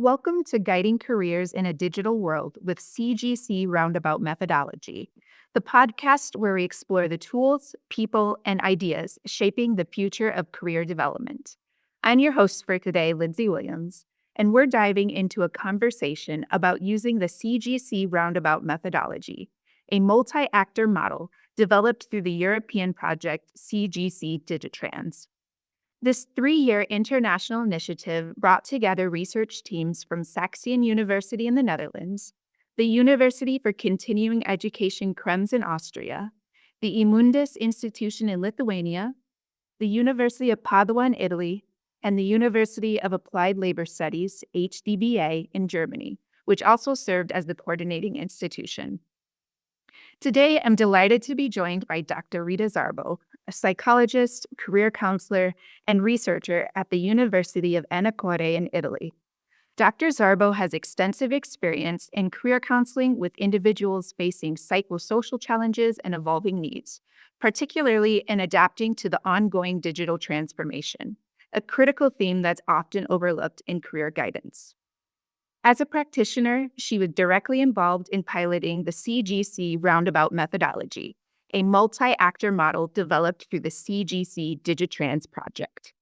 Welcome to Guiding Careers in a Digital World with CGC Roundabout Methodology, the podcast where we explore the tools, people, and ideas shaping the future of career development. I'm your host for today, Lindsay Williams, and we're diving into a conversation about using the CGC Roundabout methodology, a multi-actor model developed through the European project CGC-DigiTrans. This 3-year international initiative brought together research teams from Saxion University in the Netherlands, the University for Continuing Education Krems in Austria, the Imundus Institution in Lithuania, the University of Padua in Italy, and the University of Applied Labor Studies, HDBA, in Germany, which also served as the coordinating institution. Today, I'm delighted to be joined by Dr. Rita Zarbo, a psychologist, career counselor, and researcher at the University of Enna Kore in Italy. Dr. Zarbo has extensive experience in career counseling with individuals facing psychosocial challenges and evolving needs, particularly in adapting to the ongoing digital transformation, a critical theme that's often overlooked in career guidance. As a practitioner, she was directly involved in piloting the CGC Roundabout methodology, a multi-actor model developed through the CGC-DigiTrans project.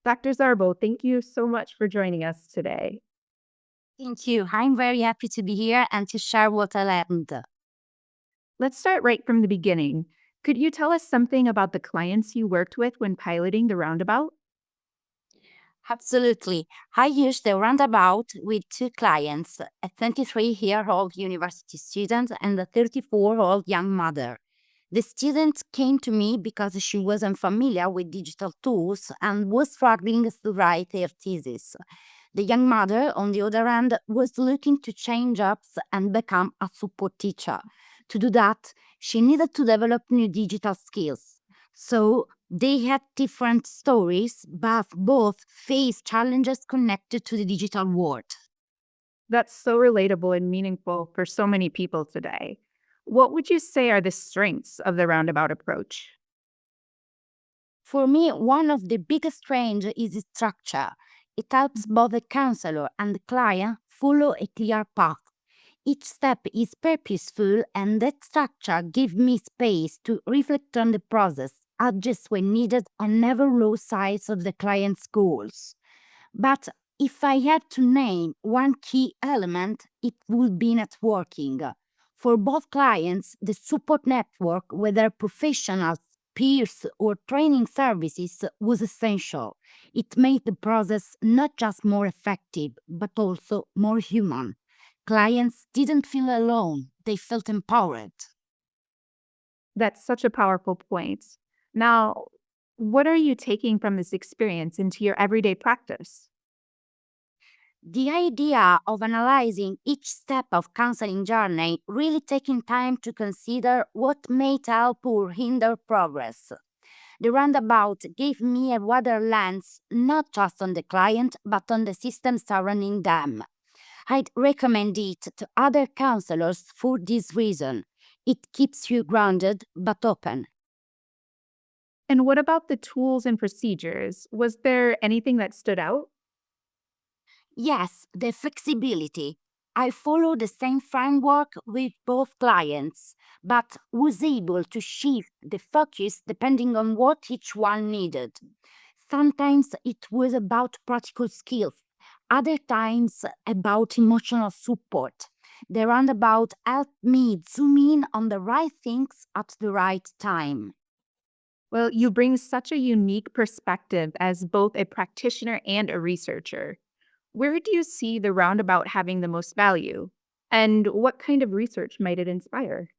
Dr. Zarbo, thank you so much for joining us today. Thank you. I'm very happy to be here and to share what I learned. Let's start right from the beginning. Could you tell us something about the clients you worked with when piloting the roundabout? Absolutely. I used the roundabout with 2 clients, a 23-year-old university student and a 34-year-old young mother. The student came to me because she wasn't familiar with digital tools and was struggling to write her thesis. The young mother, on the other hand, was looking to change jobs and become a support teacher. To do that, she needed to develop new digital skills. So they had different stories, but both faced challenges connected to the digital world. That's so relatable and meaningful for so many people today. What would you say are the strengths of the roundabout approach? For me, one of the biggest strengths is its structure. It helps both the counselor and the client follow a clear path. Each step is purposeful, and that structure gives me space to reflect on the process, adjust when needed, and never lose sight of the client's goals. But if I had to name one key element, it would be networking. For both clients, the support network, whether professionals, peers, or training services, was essential. It made the process not just more effective, but also more human. Clients didn't feel alone, they felt empowered. That's such a powerful point. Now, what are you taking from this experience into your everyday practice? The idea of analyzing each step of counseling journey, really taking time to consider what may help or hinder progress. The roundabout gave me a wider lens, not just on the client, but on the system surrounding them. I'd recommend it to other counselors for this reason. It keeps you grounded but open. And what about the tools and procedures? Was there anything that stood out? Yes, the flexibility. I follow the same framework with both clients, but was able to shift the focus depending on what each one needed. Sometimes it was about practical skills, other times about emotional support. The roundabout helped me zoom in on the right things at the right time. Well, you bring such a unique perspective as both a practitioner and a researcher. Where do you see the roundabout having the most value? And what kind of research might it inspire?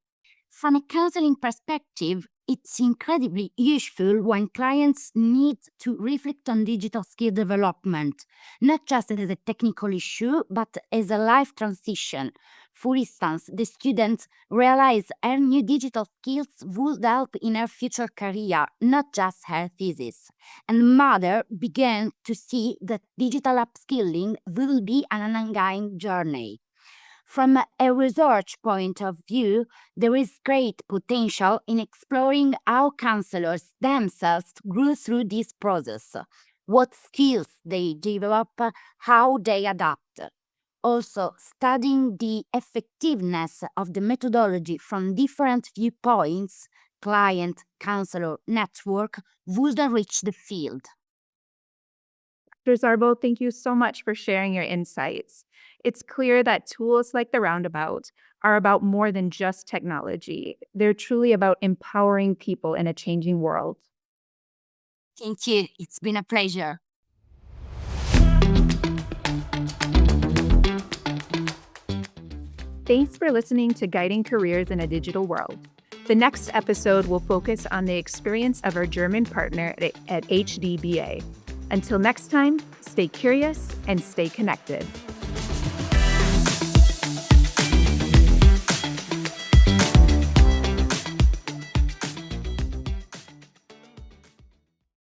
From a counseling perspective, it's incredibly useful when clients need to reflect on digital skill development, not just as a technical issue, but as a life transition. For instance, the student realized her new digital skills would help in her future career, not just her thesis. And mother began to see that digital upskilling will be an ongoing journey. From a research point of view, there is great potential in exploring how counselors themselves grew through this process, what skills they develop, how they adapt. Also, studying the effectiveness of the methodology from different viewpoints, client, counselor, network, would enrich the field. Dr. Zarbo, thank you so much for sharing your insights. It's clear that tools like the Roundabout are about more than just technology. They're truly about empowering people in a changing world. Thank you. It's been a pleasure. Thanks for listening to Guiding Careers in a Digital World. The next episode will focus on the experience of our German partner at HDBA. Until next time, stay curious and stay connected.